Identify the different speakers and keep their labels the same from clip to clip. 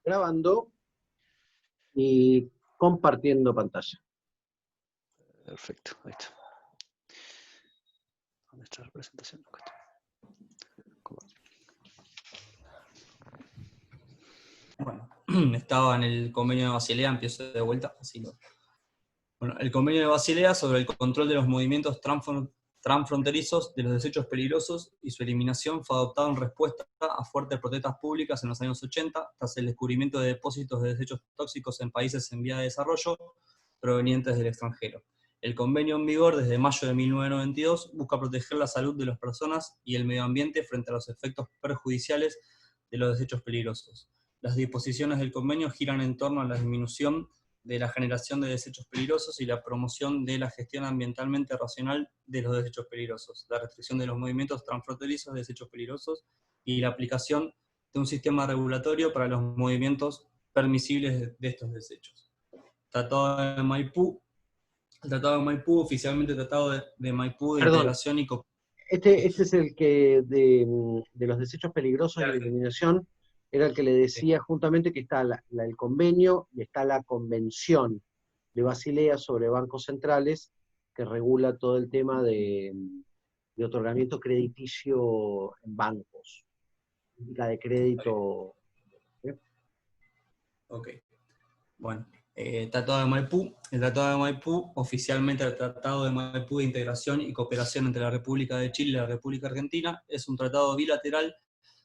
Speaker 1: Grabando y compartiendo pantalla.
Speaker 2: Perfecto, ahí está. ¿Dónde está la presentación? Acá está.
Speaker 3: Bueno, estaba en el convenio de Basilea, empiezo de vuelta, así lo... Bueno, el convenio de Basilea sobre el control de los movimientos transfronterizos de los desechos peligrosos y su eliminación fue adoptado en respuesta a fuertes protestas públicas en los años 80, tras el descubrimiento de depósitos de desechos tóxicos en países en vía de desarrollo provenientes del extranjero. El convenio en vigor desde mayo de 1992 busca proteger la salud de las personas y el medio ambiente frente a los efectos perjudiciales de los desechos peligrosos. Las disposiciones del convenio giran en torno a la disminución de la generación de desechos peligrosos y la promoción de la gestión ambientalmente racional de los desechos peligrosos, la restricción de los movimientos transfronterizos de desechos peligrosos y la aplicación de un sistema regulatorio para los movimientos permisibles de estos desechos. Tratado de Maipú. El Tratado de Maipú, oficialmente Tratado de Maipú de Integración y Cooperación.
Speaker 1: Este es el que de los desechos peligrosos y la eliminación, era el que le decía justamente que está el convenio y está la convención de Basilea sobre bancos centrales, que regula todo el tema de otorgamiento crediticio en bancos, la de crédito.
Speaker 3: Ok, bueno. Tratado de Maipú. El Tratado de Maipú, oficialmente el Tratado de Maipú de Integración y Cooperación entre la República de Chile y la República Argentina, es un tratado bilateral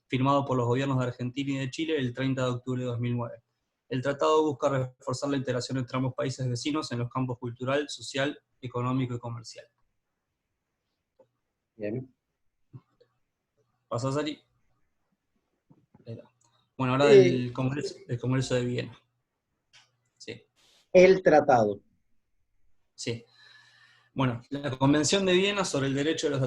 Speaker 3: firmado por los gobiernos de Argentina y de Chile el 30 de octubre de 2009. El tratado busca reforzar la integración entre ambos países vecinos en los campos cultural, social, económico y comercial.
Speaker 1: Bien.
Speaker 3: ¿Pasó a salir? Bueno, ahora del Congreso de Viena. Sí.
Speaker 1: El tratado.
Speaker 3: Sí. Bueno, la Convención de Viena sobre el derecho de los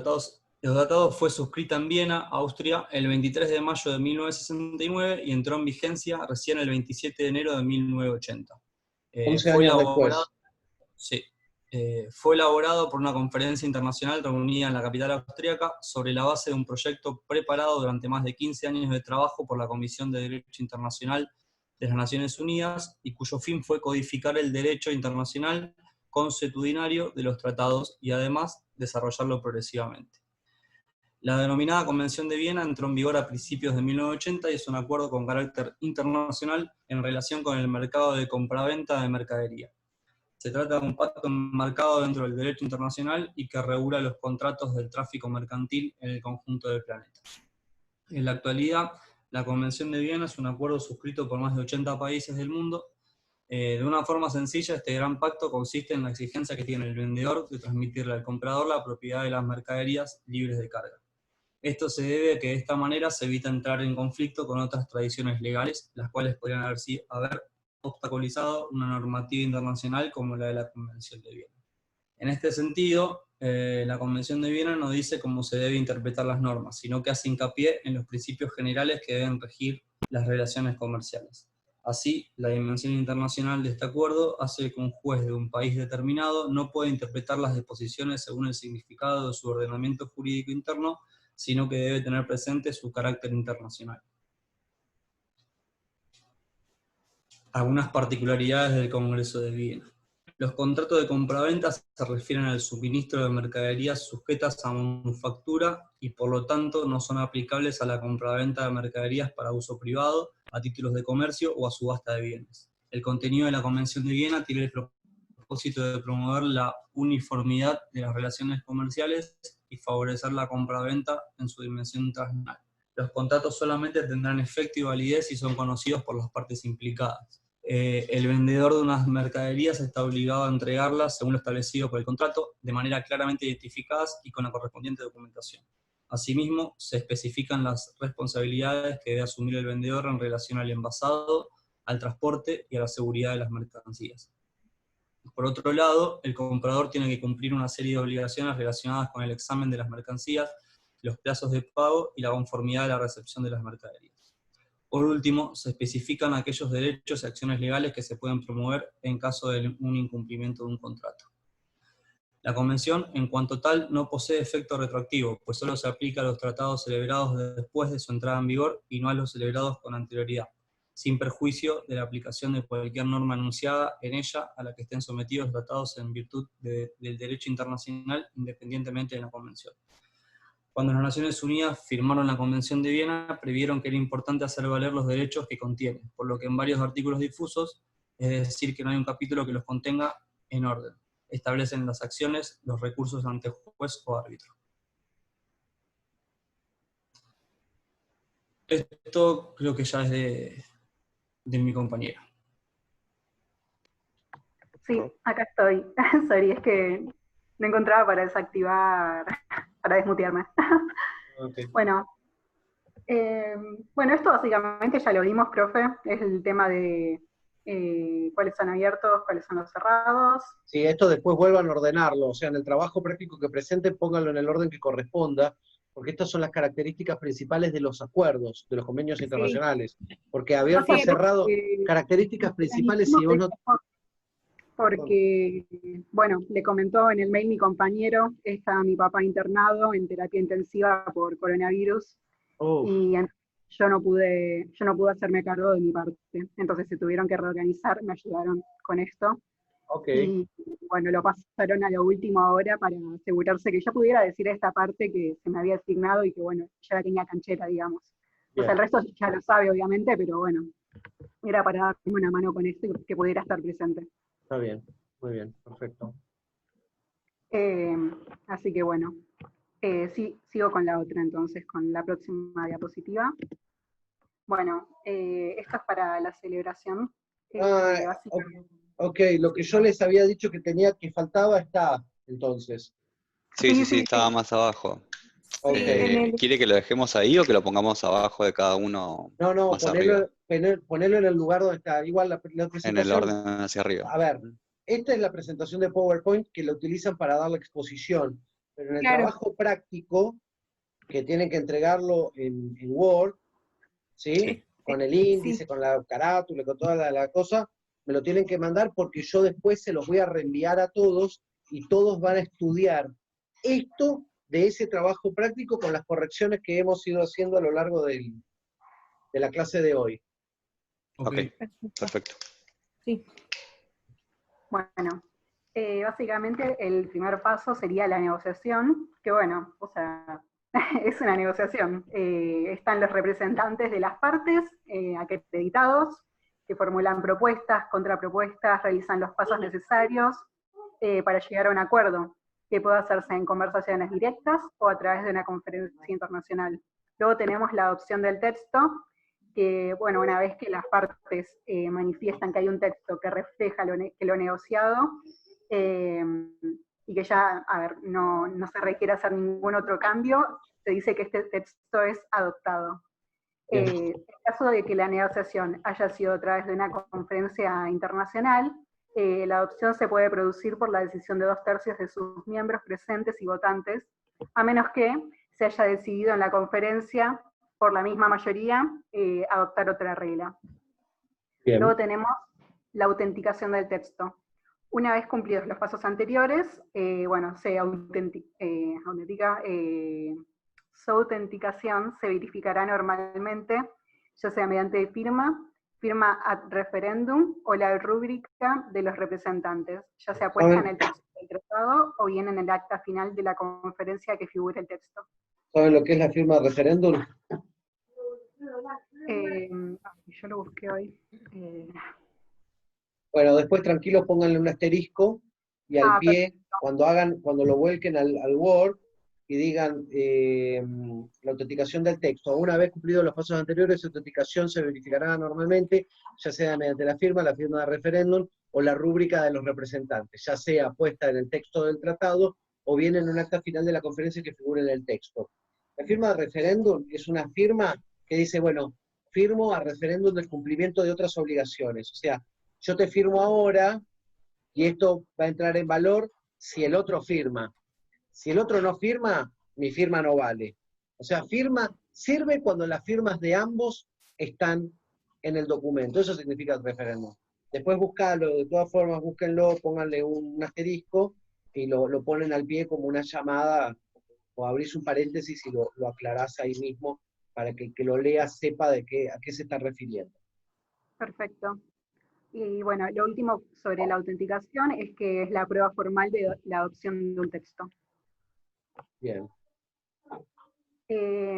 Speaker 3: datados fue suscrita en Viena, Austria, el 23 de mayo de 1969 y entró en vigencia recién el 27 de enero de 1980.
Speaker 1: 11 años después.
Speaker 3: Sí. Fue elaborado por una conferencia internacional reunida en la capital austríaca sobre la base de un proyecto preparado durante más de 15 años de trabajo por la Comisión de Derecho Internacional de las Naciones Unidas y cuyo fin fue codificar el derecho internacional consuetudinario de los tratados y además desarrollarlo progresivamente. La denominada Convención de Viena entró en vigor a principios de 1980 y es un acuerdo con carácter internacional en relación con el mercado de compraventa de mercadería. Se trata de un pacto enmarcado dentro del derecho internacional y que regula los contratos del tráfico mercantil en el conjunto del planeta. En la actualidad, la Convención de Viena es un acuerdo suscrito por más de 80 países del mundo. De una forma sencilla, este gran pacto consiste en la exigencia que tiene el vendedor de transmitirle al comprador la propiedad de las mercaderías libres de carga. Esto se debe a que de esta manera se evita entrar en conflicto con otras tradiciones legales, las cuales podrían haber obstaculizado una normativa internacional como la de la Convención de Viena. En este sentido, la Convención de Viena no dice cómo se debe interpretar las normas, sino que hace hincapié en los principios generales que deben regir las relaciones comerciales. Así, la dimensión internacional de este acuerdo hace que un juez de un país determinado no pueda interpretar las disposiciones según el significado de su ordenamiento jurídico interno, sino que debe tener presente su carácter internacional. Algunas particularidades del Congreso de Viena. Los contratos de compraventa se refieren al suministro de mercaderías sujetas a manufactura y por lo tanto no son aplicables a la compraventa de mercaderías para uso privado, a títulos de comercio o a subasta de bienes. El contenido de la Convención de Viena tiene el propósito de promover la uniformidad de las relaciones comerciales y favorecer la compraventa en su dimensión transnacional. Los contratos solamente tendrán efecto y validez si son conocidos por las partes implicadas. El vendedor de unas mercaderías está obligado a entregarlas según lo establecido por el contrato, de manera claramente identificadas y con la correspondiente documentación. Asimismo, se especifican las responsabilidades que debe asumir el vendedor en relación al envasado, al transporte y a la seguridad de las mercancías. Por otro lado, el comprador tiene que cumplir una serie de obligaciones relacionadas con el examen de las mercancías, los plazos de pago y la conformidad de la recepción de las mercaderías. Por último, se especifican aquellos derechos y acciones legales que se pueden promover en caso de un incumplimiento de un contrato. La Convención, en cuanto tal, no posee efecto retroactivo, pues solo se aplica a los tratados celebrados después de su entrada en vigor y no a los celebrados con anterioridad. sin perjuicio de la aplicación de cualquier norma enunciada en ella a la que estén sometidos los tratados en virtud del derecho internacional, independientemente de la Convención. Cuando las Naciones Unidas firmaron la Convención de Viena, previeron que era importante hacer valer los derechos que contiene, por lo que en varios artículos difusos, es decir, que no hay un capítulo que los contenga en orden, establecen las acciones, los recursos ante juez o árbitro. Esto creo que ya es de mi compañera.
Speaker 4: Sí, acá estoy. Sorry, es que no encontraba para desactivar, para desmutearme.
Speaker 1: Okay.
Speaker 4: Bueno, bueno, esto básicamente ya lo vimos, profe, es el tema de cuáles son abiertos, cuáles son los cerrados.
Speaker 1: Sí, esto después vuelvan a ordenarlo, o sea, en el trabajo práctico que presenten, pónganlo en el orden que corresponda, porque estas son las características principales de los acuerdos, de los convenios internacionales, porque abierto y cerrado, características principales, si vos no...
Speaker 4: Porque, bueno, le comentó en el mail mi compañero, está mi papá internado en terapia intensiva por coronavirus, y yo no pude hacerme cargo de mi parte, entonces se tuvieron que reorganizar, me ayudaron con esto, y bueno, lo pasaron a la última hora para asegurarse que yo pudiera decir esta parte que se me había asignado y que bueno, ya la tenía canchera, digamos. O sea, el resto ya lo sabe, obviamente, pero bueno, era para darme una mano con esto y que pudiera estar presente.
Speaker 1: Está bien, muy bien, perfecto.
Speaker 4: Así que bueno, sí, sigo con la otra entonces, con la próxima diapositiva. Bueno, esto es para la celebración.
Speaker 1: Ok, lo que yo les había dicho que faltaba está, entonces.
Speaker 5: Sí, estaba más abajo.
Speaker 1: Okay.
Speaker 5: ¿Quiere que lo dejemos ahí o que lo pongamos abajo de cada uno?
Speaker 1: No,
Speaker 5: más arriba?
Speaker 1: ponelo en el lugar donde está. Igual la presentación.
Speaker 5: En el orden hacia arriba.
Speaker 1: A ver, esta es la presentación de PowerPoint que la utilizan para dar la exposición, pero en el trabajo práctico, que tienen que entregarlo en Word, ¿sí? Con el índice, con la carátula, con toda la cosa, me lo tienen que mandar porque yo después se los voy a reenviar a todos y todos van a estudiar esto de ese trabajo práctico con las correcciones que hemos ido haciendo a lo largo de la clase de hoy.
Speaker 5: Ok, perfecto.
Speaker 4: Sí. Bueno, básicamente el primer paso sería la negociación, que bueno, o sea, es una negociación. Están los representantes de las partes acreditados, que formulan propuestas, contrapropuestas, realizan los pasos necesarios para llegar a un acuerdo, que puede hacerse en conversaciones directas o a través de una conferencia internacional. Luego tenemos la adopción del texto, que, bueno, una vez que las partes manifiestan que hay un texto que refleja lo negociado, y que ya, a ver, no se requiere hacer ningún otro cambio, se dice que este texto es adoptado. En caso de que la negociación haya sido a través de una conferencia internacional, la adopción se puede producir por la decisión de 2/3 de sus miembros presentes y votantes, a menos que se haya decidido en la conferencia, por la misma mayoría, adoptar otra regla. Bien. Luego tenemos la autenticación del texto. Una vez cumplidos los pasos anteriores, bueno, su autenticación se verificará normalmente, ya sea mediante firma ad referendum o la rúbrica de los representantes, ya sea puesta en el texto del tratado o bien en el acta final de la conferencia que figure el texto.
Speaker 1: ¿Saben lo que es la firma de referéndum?
Speaker 4: Yo lo busqué hoy.
Speaker 1: Bueno, después tranquilos pónganle un asterisco y al pie, cuando lo vuelquen al Word y digan la autenticación del texto. Una vez cumplidos los pasos anteriores, esa autenticación se verificará normalmente, ya sea mediante la firma de referéndum o la rúbrica de los representantes, ya sea puesta en el texto del tratado o bien en un acta final de la conferencia que figure en el texto. La firma de referéndum es una firma que dice, bueno, firmo a referéndum del cumplimiento de otras obligaciones. O sea, yo te firmo ahora y esto va a entrar en valor si el otro firma. Si el otro no firma, mi firma no vale. O sea, firma sirve cuando las firmas de ambos están en el documento. Eso significa el referéndum. Después buscalo, de todas formas, búsquenlo, pónganle un asterisco y lo ponen al pie como una llamada, o abrís un paréntesis y lo aclarás ahí mismo para que el que lo lea sepa a qué se está refiriendo.
Speaker 4: Perfecto. Y bueno, lo último sobre la autenticación es que es la prueba formal de la adopción de un texto.
Speaker 1: Bien.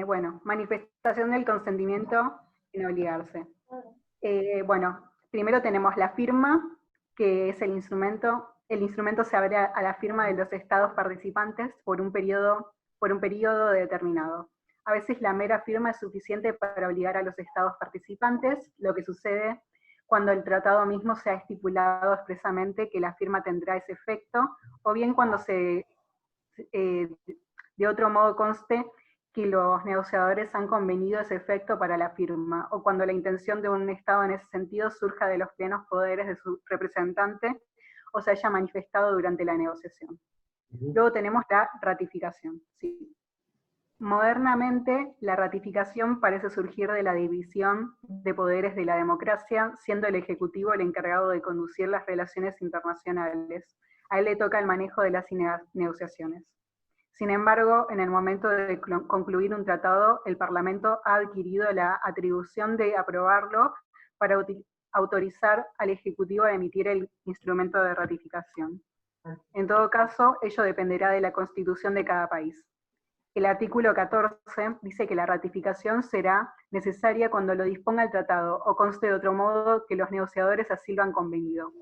Speaker 4: Bueno, manifestación del consentimiento sin obligarse. Bueno, primero tenemos la firma, que es el instrumento. El instrumento se abre a la firma de los estados participantes por un periodo determinado. A veces la mera firma es suficiente para obligar a los estados participantes, lo que sucede cuando el tratado mismo se ha estipulado expresamente que la firma tendrá ese efecto, o bien cuando de otro modo conste que los negociadores han convenido ese efecto para la firma, o cuando la intención de un Estado en ese sentido surja de los plenos poderes de su representante o se haya manifestado durante la negociación. Luego tenemos la ratificación. ¿Sí? Modernamente, la ratificación parece surgir de la división de poderes de la democracia, siendo el Ejecutivo el encargado de conducir las relaciones internacionales. A él le toca el manejo de las negociaciones. Sin embargo, en el momento de concluir un tratado, el Parlamento ha adquirido la atribución de aprobarlo para autorizar al Ejecutivo a emitir el instrumento de ratificación. En todo caso, ello dependerá de la Constitución de cada país. El artículo 14 dice que la ratificación será necesaria cuando lo disponga el tratado o conste de otro modo que los negociadores así lo han convenido.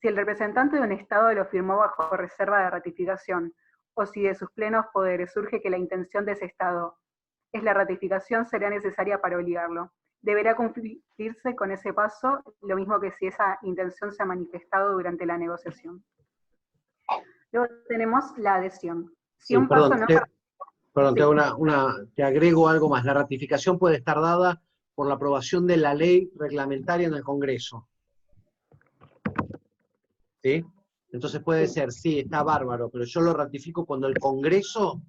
Speaker 4: Si el representante de un Estado lo firmó bajo reserva de ratificación, o si de sus plenos poderes surge que la intención de ese Estado es la ratificación, será necesaria para obligarlo. Deberá cumplirse con ese paso, lo mismo que si esa intención se ha manifestado durante la negociación. Luego tenemos la adhesión. Si
Speaker 1: Sí,
Speaker 4: un paso no...
Speaker 1: Perdón,
Speaker 4: Sí.
Speaker 1: te agrego algo más. La ratificación puede estar dada por la aprobación de la ley reglamentaria en el Congreso. ¿Sí? Entonces puede ser, sí, está bárbaro, pero yo lo ratifico cuando el Congreso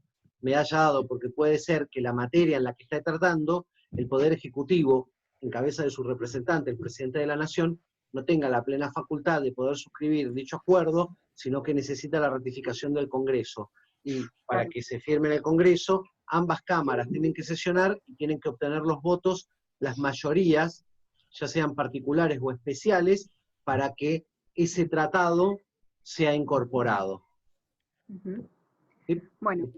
Speaker 1: me haya dado, porque puede ser que la materia en la que está tratando, el Poder Ejecutivo, en cabeza de su representante, el Presidente de la Nación, no tenga la plena facultad de poder suscribir dicho acuerdo, sino que necesita la ratificación del Congreso. Y para que se firme en el Congreso, ambas cámaras tienen que sesionar y tienen que obtener los votos, las mayorías, ya sean particulares o especiales, para que ese tratado sea incorporado. ¿Sí?
Speaker 4: Bueno,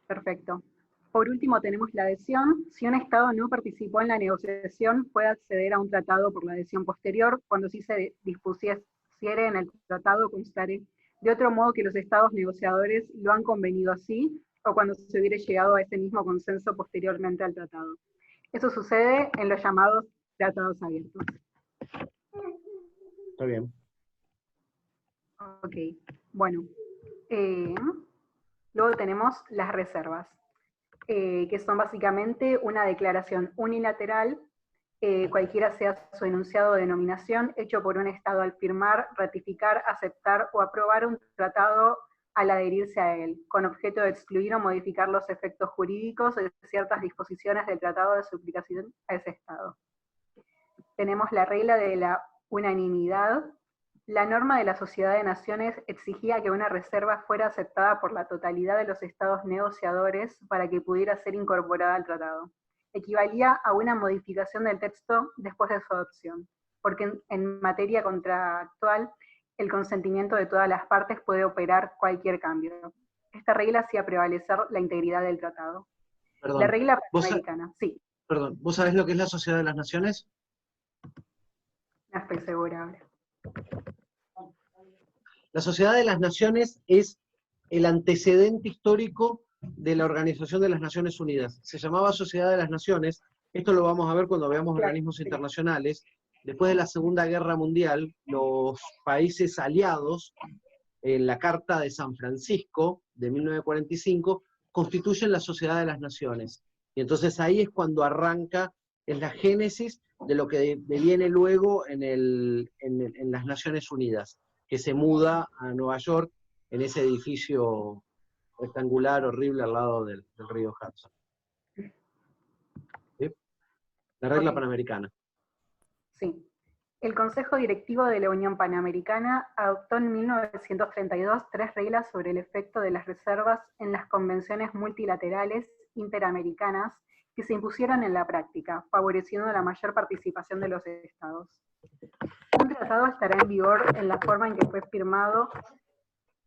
Speaker 4: perfecto. Por último tenemos la adhesión. Si un Estado no participó en la negociación, puede acceder a un tratado por la adhesión posterior, cuando sí se dispusiere en el tratado constare de otro modo que los Estados negociadores lo han convenido así, o cuando se hubiere llegado a ese mismo consenso posteriormente al tratado. Eso sucede en los llamados tratados abiertos.
Speaker 1: Está bien.
Speaker 4: Ok, bueno. Luego tenemos las reservas, que son básicamente una declaración unilateral, cualquiera sea su enunciado o denominación, hecho por un Estado al firmar, ratificar, aceptar o aprobar un tratado al adherirse a él, con objeto de excluir o modificar los efectos jurídicos de ciertas disposiciones del tratado de su aplicación a ese Estado. Tenemos la regla de la unanimidad. La norma de la Sociedad de Naciones exigía que una reserva fuera aceptada por la totalidad de los estados negociadores para que pudiera ser incorporada al tratado. Equivalía a una modificación del texto después de su adopción, porque en materia contractual el consentimiento de todas las partes puede operar cualquier cambio. Esta regla hacía prevalecer la integridad del tratado.
Speaker 1: Perdón,
Speaker 4: la regla panamericana, sí.
Speaker 1: Perdón, ¿vos sabés lo que es la Sociedad de las Naciones?
Speaker 4: No estoy segura ahora.
Speaker 1: La Sociedad de las Naciones es el antecedente histórico de la Organización de las Naciones Unidas. Se llamaba Sociedad de las Naciones, esto lo vamos a ver cuando veamos organismos internacionales. Después de la Segunda Guerra Mundial, los países aliados, en la Carta de San Francisco de 1945, constituyen la Sociedad de las Naciones. Y entonces ahí es cuando arranca, es la génesis de lo que deviene luego en las Naciones Unidas, que se muda a Nueva York en ese edificio rectangular horrible al lado del río Hudson. ¿Sí? La regla panamericana.
Speaker 4: Sí. El Consejo Directivo de la Unión Panamericana adoptó en 1932 3 reglas sobre el efecto de las reservas en las convenciones multilaterales interamericanas que se impusieran en la práctica, favoreciendo la mayor participación de los estados. Un tratado estará en vigor en la forma en que fue firmado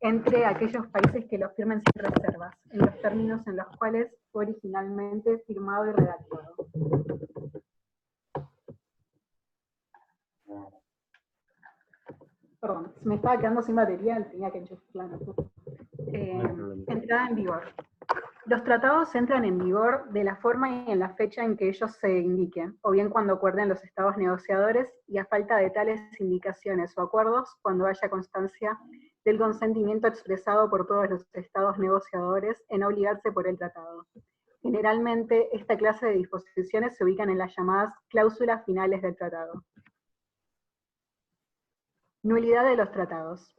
Speaker 4: entre aquellos países que lo firmen sin reservas, en los términos en los cuales fue originalmente firmado y redactado. Perdón, se me estaba quedando sin batería, tenía que enchufarla. Entrada en vigor. Los tratados entran en vigor de la forma y en la fecha en que ellos se indiquen, o bien cuando acuerden los estados negociadores, y a falta de tales indicaciones o acuerdos, cuando haya constancia del consentimiento expresado por todos los estados negociadores en obligarse por el tratado. Generalmente, esta clase de disposiciones se ubican en las llamadas cláusulas finales del tratado. Nulidad de los tratados.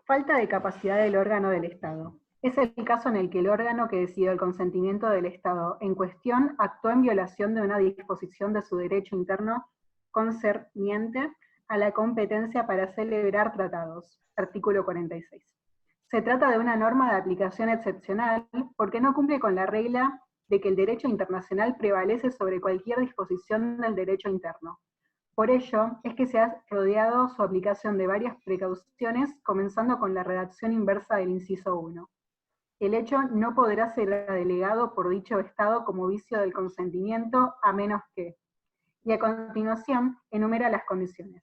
Speaker 4: Falta de capacidad del órgano del Estado. Es el caso en el que el órgano que decidió el consentimiento del Estado en cuestión actuó en violación de una disposición de su derecho interno concerniente a la competencia para celebrar tratados. Artículo 46. Se trata de una norma de aplicación excepcional porque no cumple con la regla de que el derecho internacional prevalece sobre cualquier disposición del derecho interno. Por ello, es que se ha rodeado su aplicación de varias precauciones, comenzando con la redacción inversa del inciso 1. El hecho no podrá ser delegado por dicho Estado como vicio del consentimiento, a menos que. Y a continuación, enumera las condiciones.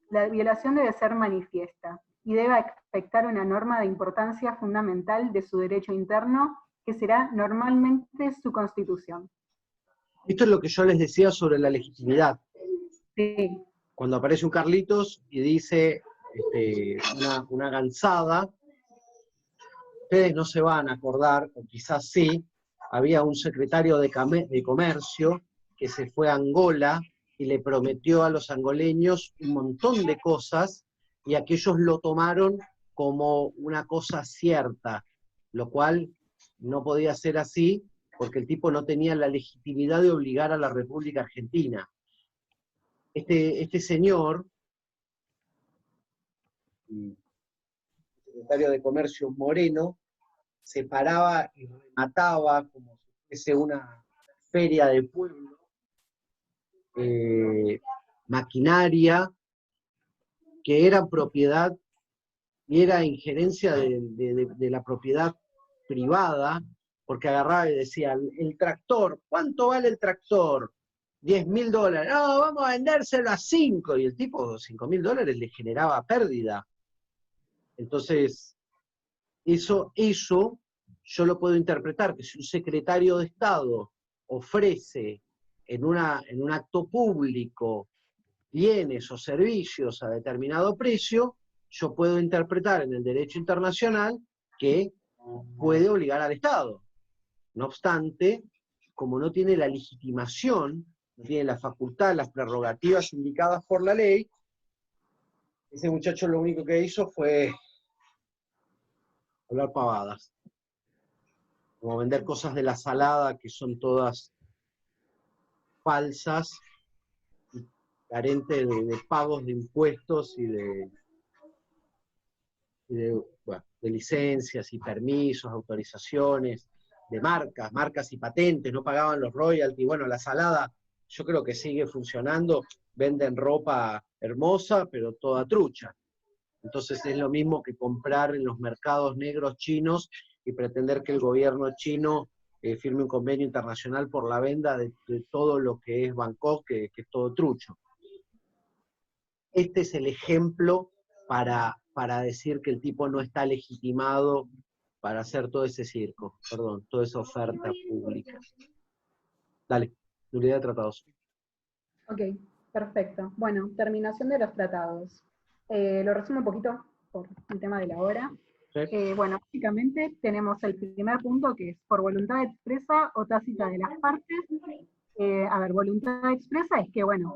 Speaker 4: La violación debe ser manifiesta, y debe afectar una norma de importancia fundamental de su derecho interno, que será normalmente su constitución.
Speaker 1: Esto es lo que yo les decía sobre la legitimidad.
Speaker 4: Sí.
Speaker 1: Cuando aparece un Carlitos y dice una gansada, ustedes no se van a acordar, o quizás sí, había un secretario de Comercio que se fue a Angola y le prometió a los angoleños un montón de cosas, y aquellos lo tomaron como una cosa cierta, lo cual no podía ser así, porque el tipo no tenía la legitimidad de obligar a la República Argentina. Este señor, secretario de Comercio Moreno, se paraba y remataba como si fuese una feria de pueblo, maquinaria que era propiedad y era injerencia de la propiedad privada, porque agarraba y decía, el tractor, ¿cuánto vale el tractor? $10.000. No, vamos a vendérselo a 5. Y el tipo, $5.000 le generaba pérdida. Entonces, eso yo lo puedo interpretar, que si un secretario de Estado ofrece en un acto público bienes o servicios a determinado precio, yo puedo interpretar en el derecho internacional que puede obligar al Estado. No obstante, como no tiene la legitimación, no tiene la facultad, las prerrogativas indicadas por la ley, ese muchacho lo único que hizo fue hablar pavadas. Como vender cosas de la salada que son todas falsas, carentes de pagos de impuestos y de licencias y permisos, autorizaciones, de marcas y patentes, no pagaban los royalties. Bueno, la salada yo creo que sigue funcionando, venden ropa hermosa, pero toda trucha. Entonces es lo mismo que comprar en los mercados negros chinos y pretender que el gobierno chino firme un convenio internacional por la venta de todo lo que es Bangkok, que es todo trucho. Este es el ejemplo para decir que el tipo no está legitimado para hacer todo ese circo, perdón, toda esa oferta pública. Dale, nulidad de tratados.
Speaker 4: Ok, perfecto. Bueno, terminación de los tratados. Lo resumo un poquito por el tema de la hora.
Speaker 1: ¿Sí?
Speaker 4: Bueno, básicamente tenemos el primer punto, que es por voluntad expresa o tácita de las partes. Voluntad expresa es que, bueno,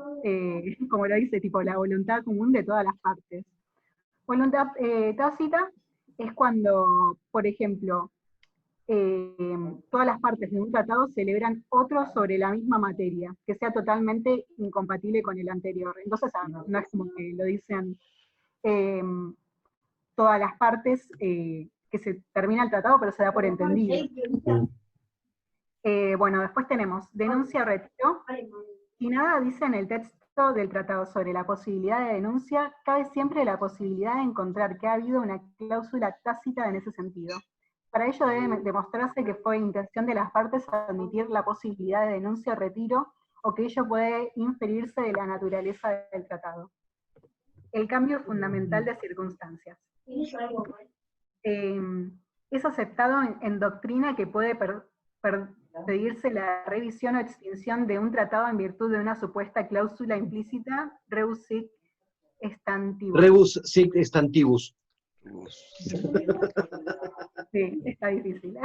Speaker 4: como lo dice, tipo la voluntad común de todas las partes. Voluntad tácita es cuando, por ejemplo, todas las partes de un tratado celebran otro sobre la misma materia, que sea totalmente incompatible con el anterior. Entonces, no es como que lo dicen todas las partes que se termina el tratado, pero se da por entendido. Bueno, después tenemos denuncia o retiro. Si nada dice en el texto del tratado sobre la posibilidad de denuncia, cabe siempre la posibilidad de encontrar que ha habido una cláusula tácita en ese sentido. Para ello debe demostrarse que fue intención de las partes admitir la posibilidad de denuncia o retiro, o que ello puede inferirse de la naturaleza del tratado. El cambio fundamental de circunstancias. Es aceptado en doctrina que puede pedirse la revisión o extinción de un tratado en virtud de una supuesta cláusula implícita, rebus sic stantibus.
Speaker 1: Rebus sic stantibus.
Speaker 4: Sí, está difícil.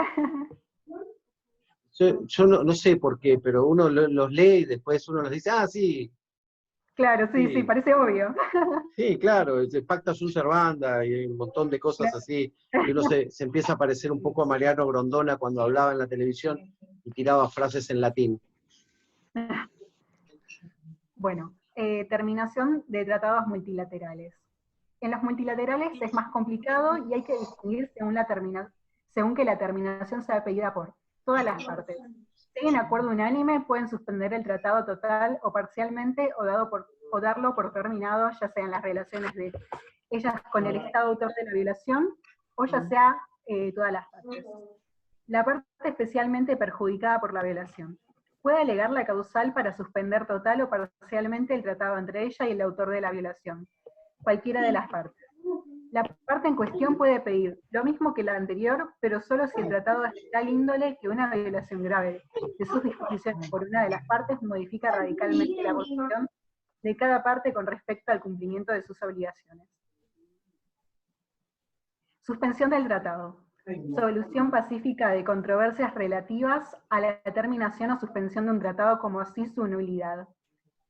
Speaker 1: Yo no sé por qué, pero uno los lee y después uno los dice, ah, sí.
Speaker 4: Claro, sí, parece obvio.
Speaker 1: Sí, claro, es pacta sunt servanda y un montón de cosas así. Y uno se empieza a parecer un poco a Mariano Grondona cuando hablaba en la televisión y tiraba frases en latín.
Speaker 4: Bueno, terminación de tratados multilaterales. En los multilaterales es más complicado y hay que distinguir según que la terminación sea pedida por todas las partes. Si hay un acuerdo unánime, pueden suspender el tratado total o parcialmente o darlo por terminado, ya sean las relaciones de ellas con el Estado autor de la violación, o ya sea todas las partes. La parte especialmente perjudicada por la violación puede alegar la causal para suspender total o parcialmente el tratado entre ella y el autor de la violación, cualquiera de las partes. La parte en cuestión puede pedir lo mismo que la anterior, pero solo si el tratado es de tal índole que una violación grave de sus disposiciones por una de las partes modifica radicalmente la posición de cada parte con respecto al cumplimiento de sus obligaciones. Suspensión del tratado. Solución pacífica de controversias relativas a la terminación o suspensión de un tratado como así su nulidad.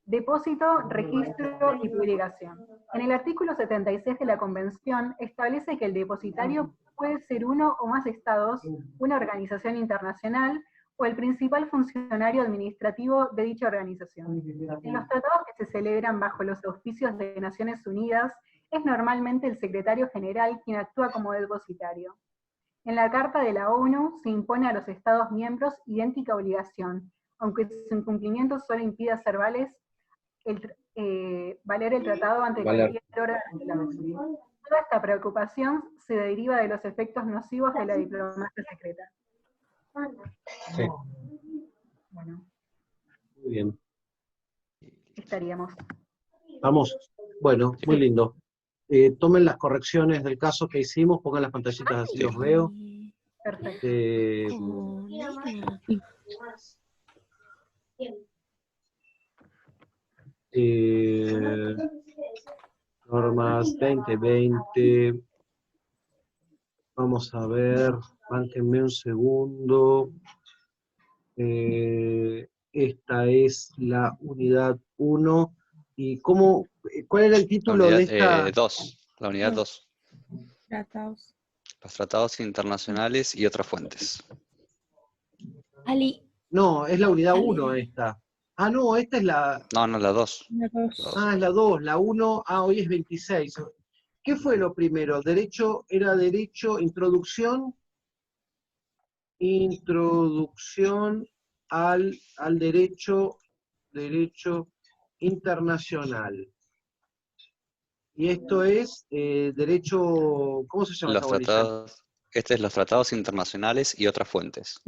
Speaker 4: Depósito, registro y publicación. En el artículo 76 de la Convención establece que el depositario puede ser uno o más estados, una organización internacional o el principal funcionario administrativo de dicha organización. En los tratados que se celebran bajo los auspicios de Naciones Unidas, es normalmente el secretario general quien actúa como depositario. En la Carta de la ONU se impone a los Estados miembros idéntica obligación, aunque su incumplimiento solo impide hacer valer el tratado ante cualquier órgano de la ONU. Toda esta preocupación se deriva de los efectos nocivos de la diplomacia secreta.
Speaker 1: Sí.
Speaker 4: Bueno.
Speaker 1: Muy bien.
Speaker 4: Estaríamos.
Speaker 1: Vamos. Bueno, muy lindo. Tomen las correcciones del caso que hicimos, pongan las pantallitas así los veo.
Speaker 4: Perfecto.
Speaker 1: Normas 2020. Vamos a ver, bánquenme un segundo. Esta es la unidad 1. ¿Y cuál era el título de esta?
Speaker 5: 2, la unidad 2.
Speaker 6: Tratados.
Speaker 5: Los tratados internacionales y otras fuentes.
Speaker 6: Ali.
Speaker 1: No, es la unidad 1 esta. Ah, no, esta es la...
Speaker 5: No, la 2.
Speaker 1: Ah, es la 2, la 1, hoy es 26. ¿Qué fue lo primero? Era derecho, introducción al derecho internacional. Y esto es derecho, ¿cómo se llama esta bolilla?
Speaker 5: Este es los tratados internacionales y otras fuentes.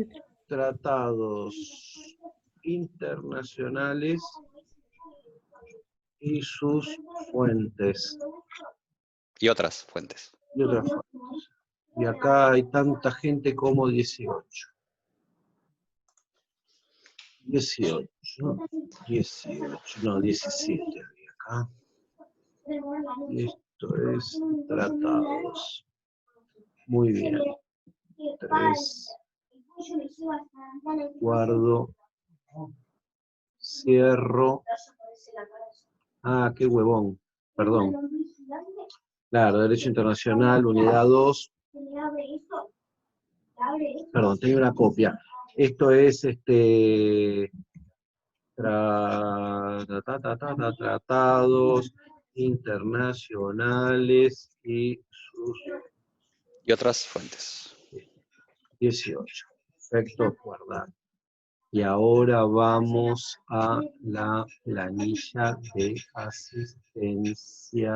Speaker 1: Tratados internacionales y sus fuentes.
Speaker 5: Y otras fuentes.
Speaker 1: Y otras fuentes. Y acá hay tanta gente como 18. 18, no, 17 había acá. Y esto es tratados. Muy bien. 3. Guardo. Cierro. Ah, qué huevón. Perdón. Claro, Derecho Internacional, Unidad 2. Perdón, tengo una copia. Esto es tratados internacionales y sus...
Speaker 5: Y otras fuentes.
Speaker 1: 18. Perfecto, guardar. Y ahora vamos a la planilla de asistencia.